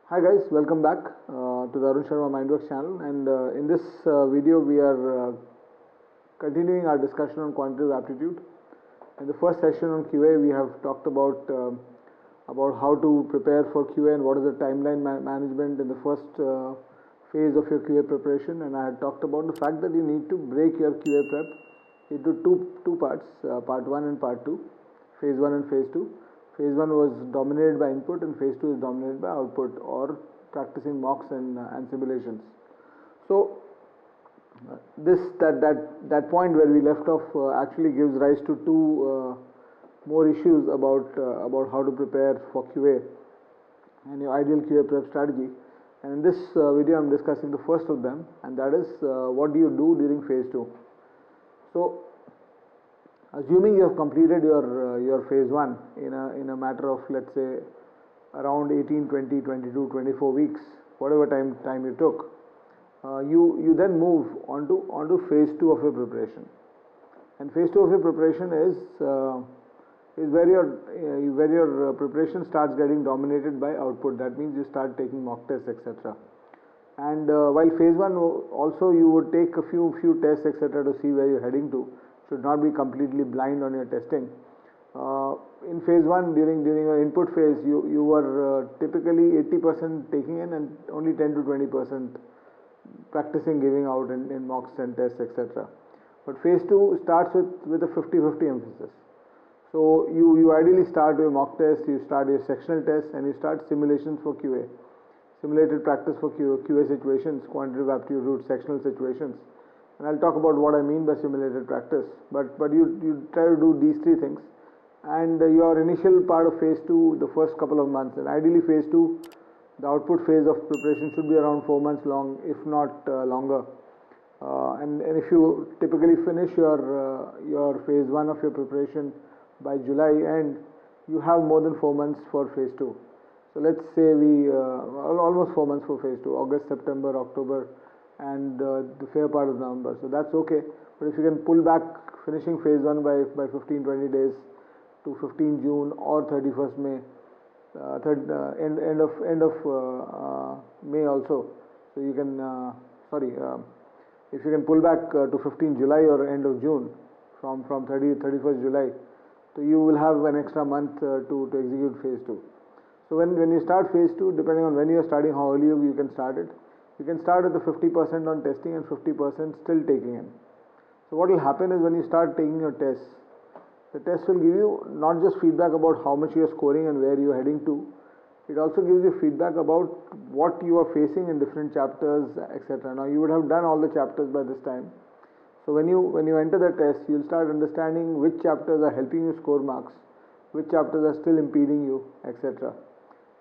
Hi guys, welcome back to the Arun Sharma Mindworks channel, and in this video we are continuing our discussion on quantitative aptitude. In the first session on QA we have talked about how to prepare for QA and what is the timeline management in the first phase of your QA preparation, and I had talked about the fact that you need to break your QA prep into two parts, part 1 and part 2, phase 1 and phase 2. Phase 1 was dominated by input and phase 2 is dominated by output, or practicing mocks and simulations. So that point where we left off actually gives rise to two more issues about how to prepare for QA and your ideal QA prep strategy. And in this video I'm discussing the first of them, and that is what do you do during phase 2. So assuming you have completed your phase 1 in a matter of, let's say, around 18, 20, 22, 24 weeks, whatever time you took, you then move onto phase 2 of your preparation. And phase 2 of your preparation is where your preparation starts getting dominated by output. That means you start taking mock tests, etc. And while phase 1 also you would take a few tests, etc. to see where you're heading to. Should not be completely blind on your testing. In phase 1, during your input phase, you were typically 80% taking in and only 10 to 20% practicing giving out in mocks and tests, etc. But phase 2 starts with a 50-50 emphasis. So you ideally start your mock tests, you start your sectional tests, and you start simulations for QA, simulated practice for QA situations, quantitative aptitude route, sectional situations. And I'll talk about what I mean by simulated practice. But you try to do these three things, and your initial part of phase 2, the first couple of months, and ideally phase 2, the output phase of preparation should be around 4 months long, if not longer. And if you typically finish your phase 1 of your preparation by July end, you have more than 4 months for phase 2. So let's say we almost 4 months for phase 2, August, September, October, and the fair part of November. So that's okay. But if you can pull back finishing phase 1 by 15-20 days to 15 June or 31st May, end of May also. So you can if you can pull back to 15 July or end of June from 31st July, so you will have an extra month to execute phase 2. So when you start phase 2, depending on when you are starting, how early you can start it. You can start with the 50% on testing and 50% still taking in. So what will happen is when you start taking your tests, the test will give you not just feedback about how much you are scoring and where you are heading to, it also gives you feedback about what you are facing in different chapters, etc. Now you would have done all the chapters by this time. So when you enter the test, you will start understanding which chapters are helping you score marks, which chapters are still impeding you, etc.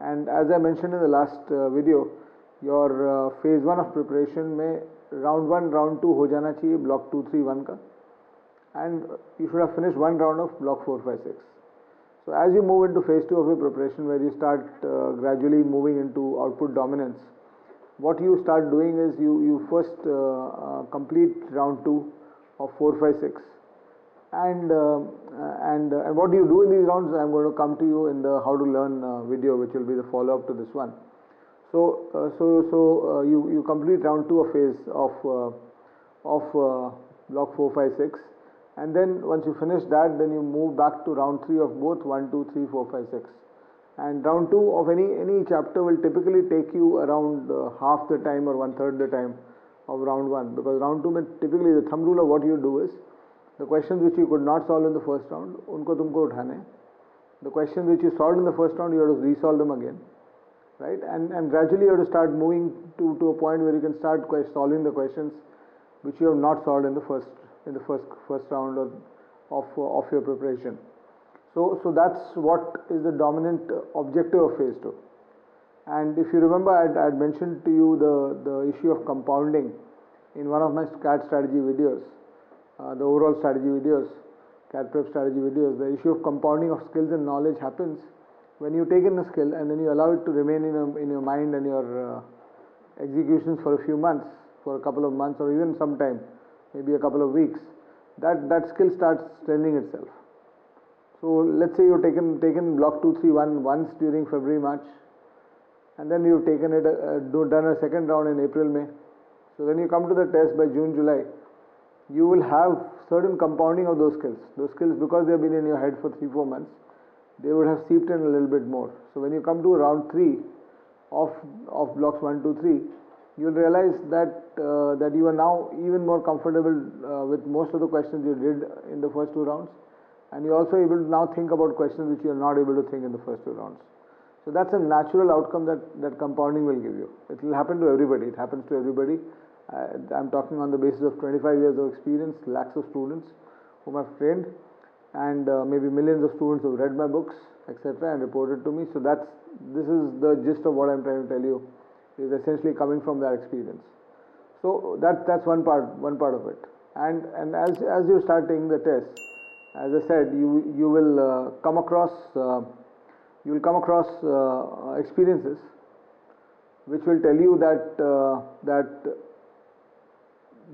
And as I mentioned in the last video, your phase 1 of preparation में round 1 round 2 हो जाना चाहिए block 2, 3, 1 का, and you should have finished one round of block 4, 5, 6. So as you move into phase 2 of your preparation, where you start gradually moving into output dominance, what you start doing is you first complete round 2 of 4, 5, 6, and what do you do in these rounds? I'm going to come to you in the how to learn video, which will be the follow up to this one. So you complete round 2 of phase of block 4, 5, 6, and then once you finish that, then you move back to round 3 of both 1, 2, 3, 4, 5, 6. And round 2 of any chapter will typically take you around half the time or 1/3 the time of round 1, because round 2 में typically the thumb rule of what you do is the questions which you could not solve in the first round, उनको तुमको उठाने, the questions which you solved in the first round, you have to resolve them again. Right, and gradually you have to start moving to a point where you can start solving the questions which you have not solved in the first round of your preparation. So that's what is the dominant objective of phase 2. And if you remember, I had mentioned to you the issue of compounding in one of my CAT strategy videos, the overall strategy videos, CAT prep strategy videos. The issue of compounding of skills and knowledge happens when you take in a skill and then you allow it to remain in your mind and your executions for a few months, for a couple of months, or even some time, maybe a couple of weeks, that skill starts strengthening itself. So let's say you've taken block 2, 3, 1 once during February, March, and then you've taken it, done a second round in April, May. So when you come to the test by June, July, you will have certain compounding of those skills. Those skills, because they've been in your head for 3-4 months, they would have seeped in a little bit more. So when you come to round 3 of blocks 1, 2, 3, you'll realize that that you are now even more comfortable with most of the questions you did in the first 2 rounds, and you're also able to now think about questions which you're not able to think in the first 2 rounds. So that's a natural outcome that compounding will give you. It will happen to everybody. It happens to everybody. I'm talking on the basis of 25 years of experience, lakhs of students whom I've trained, and maybe millions of students who've read my books, etc., and reported to me. So this is the gist of what I'm trying to tell you, is essentially coming from that experience. So that's one part of it. And as you start taking the test, as I said, you will come across experiences which will tell you that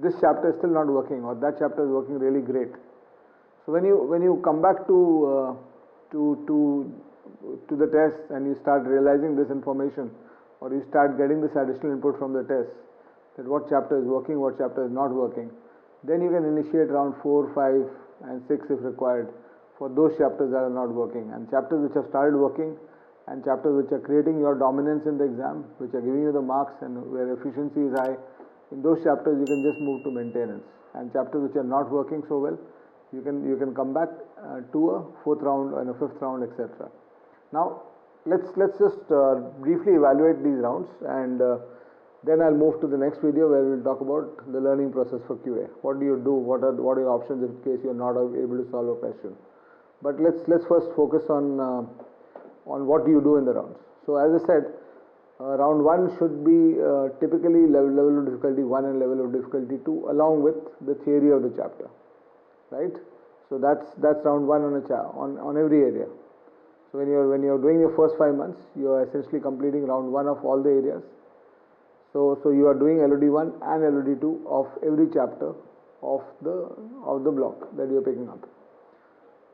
this chapter is still not working, or that chapter is working really great. So when you come back to the test and you start realizing this information, or you start getting this additional input from the test, that what chapter is working, what chapter is not working, then you can initiate round 4, 5 and 6 if required for those chapters that are not working, and chapters which have started working, and chapters which are creating your dominance in the exam, which are giving you the marks and where efficiency is high. In those chapters you can just move to maintenance, and chapters which are not working so well, you can come back to a 4th round and a 5th round, etc. Now let's just briefly evaluate these rounds, and then I'll move to the next video where we'll talk about the learning process for QA. What do you do? What are your options in case you're not able to solve a question? But let's first focus on what do you do in the rounds. So as I said, round 1 should be typically level of difficulty 1 and level of difficulty 2, along with the theory of the chapter, right? So that's round 1 on every area. So when you're doing your first 5 months, you are essentially completing round 1 of all the areas. So you are doing LOD 1 and LOD 2 of every chapter of the block that you're picking up.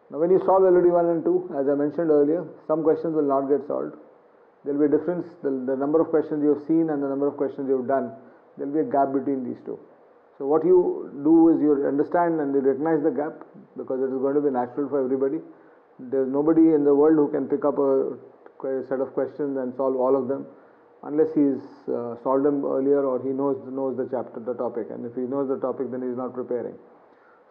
Now when you solve LOD 1 and 2, as I mentioned earlier, some questions will not get solved. There will be a difference, the number of questions you have seen and the number of questions you have done, there will be a gap between these two. So what you do is you understand and you recognize the gap, because it is going to be natural for everybody. There is nobody in the world who can pick up a set of questions and solve all of them, unless he's solved them earlier, or he knows the topic, and if he knows the topic, then he's not preparing.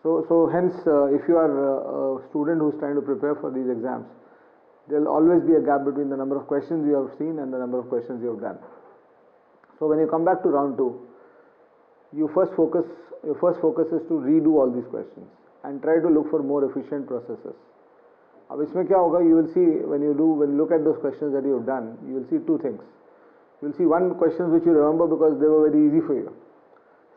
So hence, if you are a student who's trying to prepare for these exams, there will always be a gap between the number of questions you have seen and the number of questions you have done. So when you come back to round 2, your first focus is to redo all these questions and try to look for more efficient processes. अब इसमें क्या होगा, you will see when you look at those questions that you have done, you will see 2 things. You will see one, questions which you remember because they were very easy for you.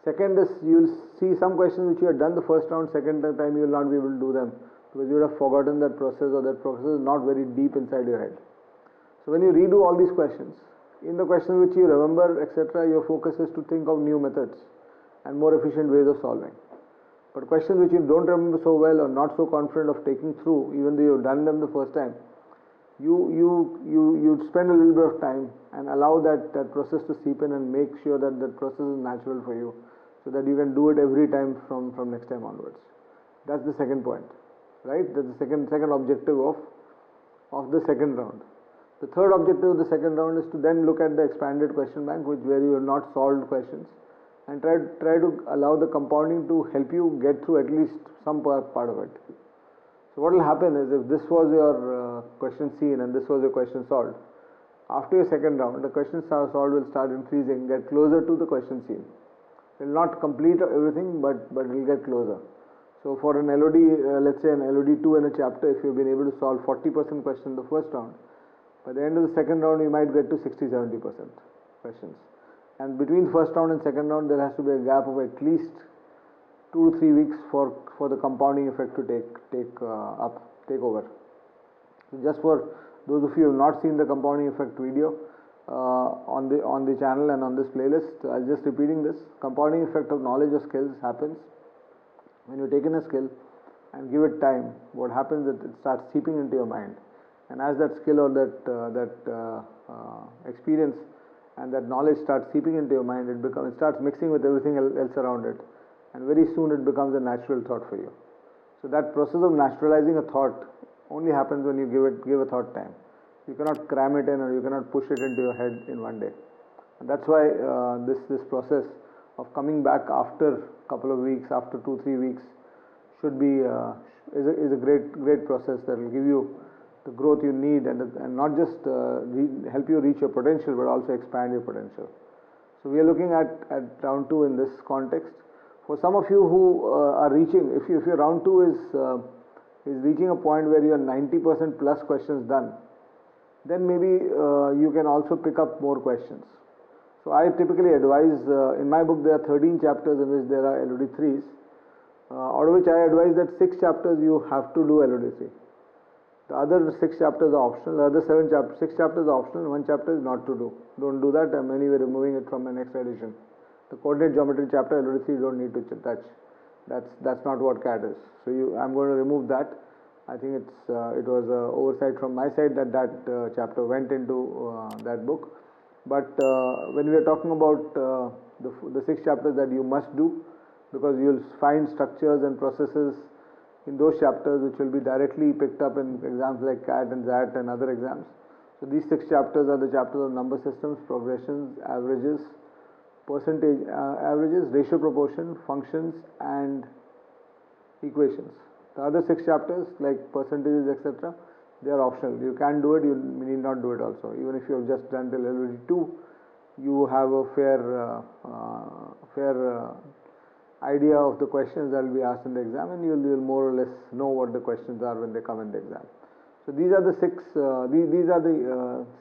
Second is, you will see some questions which you had done the first round, second time you will not be able to do them because you would have forgotten that process, or that process is not very deep inside your head. So when you redo all these questions, in the questions which you remember, etc., your focus is to think of new methods and more efficient ways of solving. But questions which you don't remember so well or not so confident of taking through, even though you've done them the first time, you spend a little bit of time and allow that process to seep in and make sure that that process is natural for you, so that you can do it every time from next time onwards. That's the second point, right? That's the second objective of the second round. The third objective of the second round is to then look at the expanded question bank, where you have not solved questions, and try to allow the compounding to help you get through at least some part of it. So what will happen is, if this was your question seen and this was your question solved, after your second round, the questions solved will start increasing, get closer to the question seen. It will not complete everything, but it will get closer. So for an LOD, let's say an LOD 2 in a chapter, if you've been able to solve 40% question in the first round, by the end of the second round you might get to 60-70% questions. And between first round and second round, there has to be a gap of at least 2 to 3 weeks for the compounding effect to take over. So just for those of you who have not seen the compounding effect video on the channel and on this playlist, I'll just repeating this. Compounding effect of knowledge or skills happens when you take in a skill and give it time. What happens is it starts seeping into your mind, and as that skill or that experience, and that knowledge starts seeping into your mind, it starts mixing with everything else around it, and very soon it becomes a natural thought for you. So that process of naturalizing a thought only happens when you give a thought time. You cannot cram it in, or you cannot push it into your head in one day. And that's why this process of coming back after a couple of weeks, after 2-3 weeks, should be is a great process that will give you the growth you need, and not just help you reach your potential, but also expand your potential. So we are looking at round 2 in this context. For some of you who are reaching, if your round 2 is reaching a point where you are 90% plus questions done, then maybe you can also pick up more questions. So I typically advise, in my book there are 13 chapters in which there are LOD3s, out of which I advise that 6 chapters you have to do LOD3. The other 6 chapters are optional, the other 6 chapters are optional, and 1 chapter is not to do. Don't do that, I'm anyway removing it from my next edition. The coordinate geometry chapter, LOD3, you don't need to touch. That's not what CAT is. So I'm going to remove that. I think it was an oversight from my side that chapter went into that book. But when we are talking about the 6 chapters that you must do, because you'll find structures and processes in those chapters which will be directly picked up in exams like CAT and ZAT and other exams. So these 6 chapters are the chapters of number systems, progressions, averages, percentage averages, ratio proportion, functions, and equations. The other 6 chapters like percentages, etc., they are optional. You can do it, you need not do it also. Even if you have just done till LOD2, you have a fair idea of the questions that will be asked in the exam, and you'll more or less know what the questions are when they come in the exam. So these are the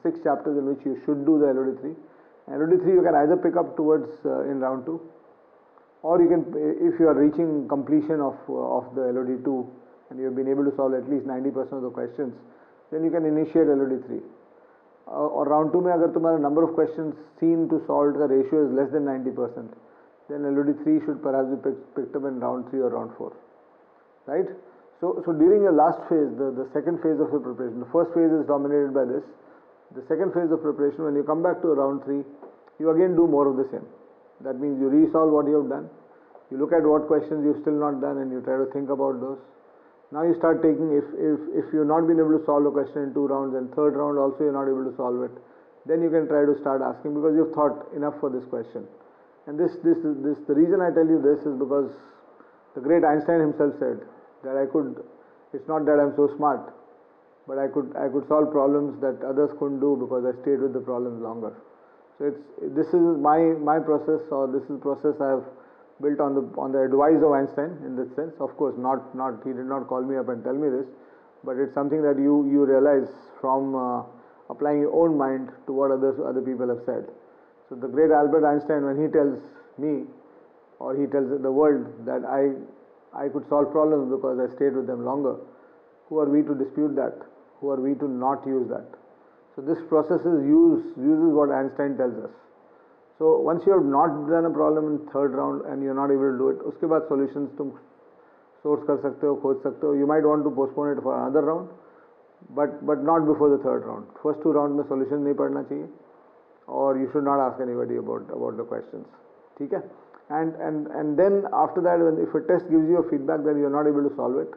6 chapters in which you should do the LOD3. LOD3 you can either pick up towards in round 2, or you can, if you are reaching completion of the LOD2 and you have been able to solve at least 90% of the questions, then you can initiate LOD3. Or round 2 में अगर तुम्हारा number of questions seen to solved का ratio is less than 90%, then LOD3 should perhaps be picked up in round 3 or round 4, right? So during your last phase, the second phase of your preparation, the first phase is dominated by this. The second phase of preparation, when you come back to round 3, you again do more of the same. That means you resolve what you have done, you look at what questions you've still not done, and you try to think about those. Now you start taking, if you've not been able to solve a question in 2 rounds, and third round also you're not able to solve it, then you can try to start asking, because you've thought enough for this question. And the reason I tell you this is because the great Einstein himself said that it's not that I'm so smart, but I could solve problems that others couldn't do because I stayed with the problems longer. So this is my process, or this is the process I have built on the advice of Einstein in this sense. Of course, he did not call me up and tell me this, but it's something that you realize from applying your own mind to what other people have said. So the great Albert Einstein, when he tells me, or he tells the world that I could solve problems because I stayed with them longer, who are we to dispute that? Who are we to not use that? So this process uses what Einstein tells us. So once you have not done a problem in third round and you are not able to do it, उसके बाद solutions तुम source कर सकते हो, खोज सकते हो. You might want to postpone it for another round, but not before the third round. First 2 rounds में solution नहीं पढ़ना चाहिए, or you should not ask anybody about the questions. ठीक है? And then after that, if a test gives you a feedback that you are not able to solve it,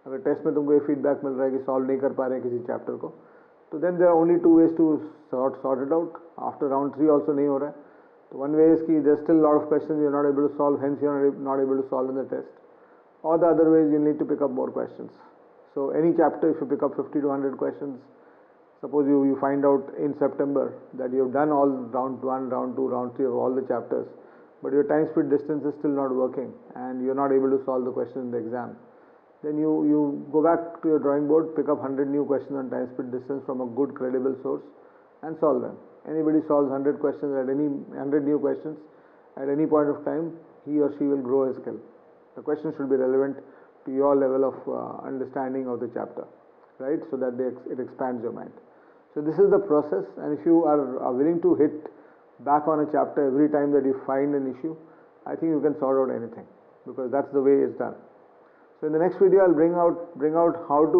अगर test में तुमको ये फीडबैक मिल रहा है कि सॉल्व नहीं कर पा रहे किसी चैप्टर को, तो then there are only 2 ways to sort it out. After round 3 also नहीं हो रहा है, तो one way is कि there's still a lot of questions you are not able to solve, hence you are not able to solve in the test. Or the other way is you need to pick up more questions. So any chapter, if you pick up 50 to 100 questions, suppose you find out in September that you have done all round 1, round 2, round 3 of all the chapters, but your time speed distance is still not working and you are not able to solve the question in the exam, then you go back to your drawing board, pick up 100 new questions on time speed distance from a good credible source and solve them. Anybody solves 100 questions at 100 new questions at any point of time, he or she will grow his skill. The question should be relevant to your level of understanding of the chapter, right? So that it expands your mind. So this is the process, and if you are willing to hit back on a chapter every time that you find an issue, I think you can sort out anything, because that's the way it's done. So in the next video, I'll bring out how to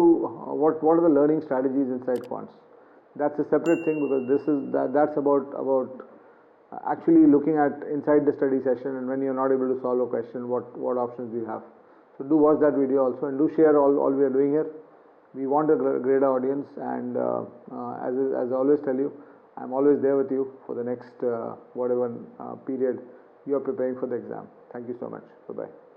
what are the learning strategies inside quants. that's a separate thing, because that's about actually looking at inside the study session, and when you're not able to solve a question, what options do you have. So do watch that video also, and do share all we are doing here. We want a greater audience, and as I always tell you, I'm always there with you for the next whatever period you are preparing for the exam. Thank you so much. Bye bye.